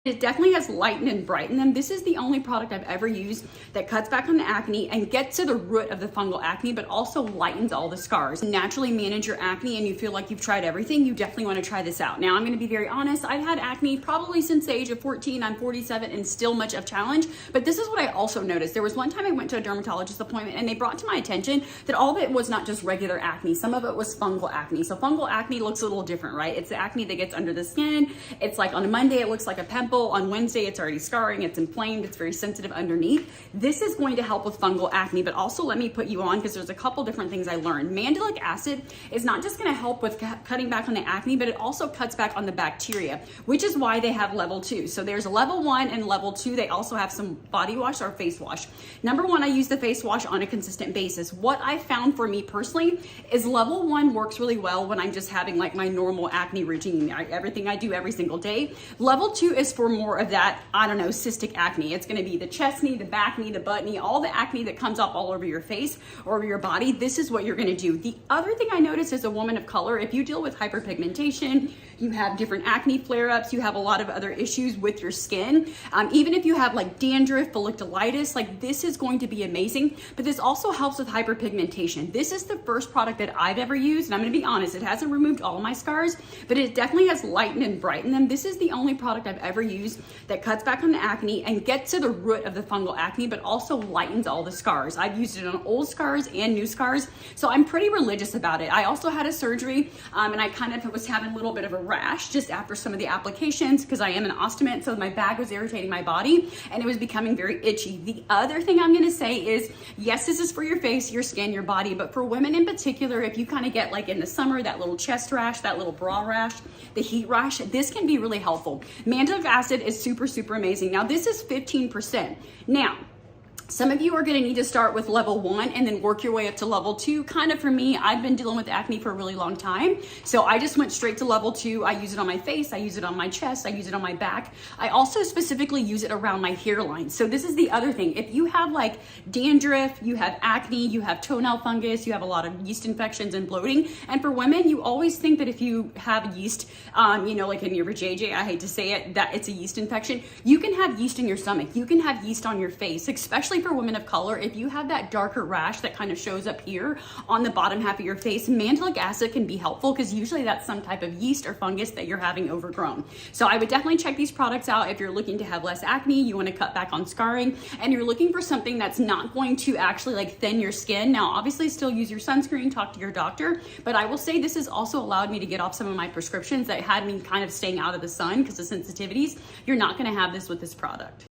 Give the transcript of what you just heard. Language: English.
It definitely has lightened and brightened them. This is the only product I've ever used that cuts back on the acne and gets to the root of the fungal acne, but also lightens all the scars. Naturally manage your acne and you feel like you've tried everything, you definitely want to try this out. Now, I'm going to be very honest. I've had acne probably since the age of 14. I'm 47 and still much of challenge, but this is what I also noticed. There was one time I went to a dermatologist appointment and they brought to my attention that all of it was not just regular acne. Some of it was fungal acne. So fungal acne looks a little different, right? It's the acne that gets under the skin. It's like on a Monday, it looks like a pimple. On Wednesday, it's already scarring, it's inflamed, it's very sensitive underneath. This is going to help with fungal acne, but also let me put you on, because there's a couple different things I learned. Mandelic acid is not just gonna help with cutting back on the acne, but it also cuts back on the bacteria, which is why they have level 2. So there's level 1 and level 2. They also have some body wash or face wash. Number 1, I use the face wash on a consistent basis. What I found for me personally is level 1 works really well when I'm just having like my normal acne regime, everything I do every single day. Level 2 is for more of that, I don't know, cystic acne. It's gonna be the chest knee, the back knee, the butt knee, all the acne that comes up all over your face or over your body. This is what you're gonna do. The other thing I noticed as a woman of color, if you deal with hyperpigmentation, you have different acne flare-ups, you have a lot of other issues with your skin, even if you have like dandruff, folliculitis, like this is going to be amazing, but this also helps with hyperpigmentation. This is the first product that I've ever used, and I'm gonna be honest, it hasn't removed all my scars, but it definitely has lightened and brightened them. This is the only product I've ever used that cuts back on the acne and gets to the root of the fungal acne, but also lightens all the scars. I've used it on old scars and new scars, so I'm pretty religious about it. I also had a surgery, and I kind of was having a little bit of a rash just after some of the applications because I am an ostomate, so my bag was irritating my body and it was becoming very itchy. The other thing I'm gonna say is, yes, this is for your face, your skin, your body, but for women in particular, if you kind of get like in the summer, that little chest rash, that little bra rash, the heat rash, this can be really helpful. Mandelic acid is super amazing. Now this is 15%. Now, some of you are going to need to start with level 1 and then work your way up to level 2. Kind of for me, I've been dealing with acne for a really long time. So I just went straight to level 2. I use it on my face. I use it on my chest. I use it on my back. I also specifically use it around my hairline. So this is the other thing. If you have like dandruff, you have acne, you have toenail fungus, you have a lot of yeast infections and bloating. And for women, you always think that if you have yeast, you know, like in your vajayjay, I hate to say it, that it's a yeast infection. You can have yeast in your stomach. You can have yeast on your face, especially for women of color. If you have that darker rash that kind of shows up here on the bottom half of your face, mandelic acid can be helpful because usually that's some type of yeast or fungus that you're having overgrown. So I would definitely check these products out if you're looking to have less acne, you want to cut back on scarring, and you're looking for something that's not going to actually like thin your skin. Now, obviously still use your sunscreen, talk to your doctor, but I will say this has also allowed me to get off some of my prescriptions that had me kind of staying out of the sun because of sensitivities. You're not going to have this with this product.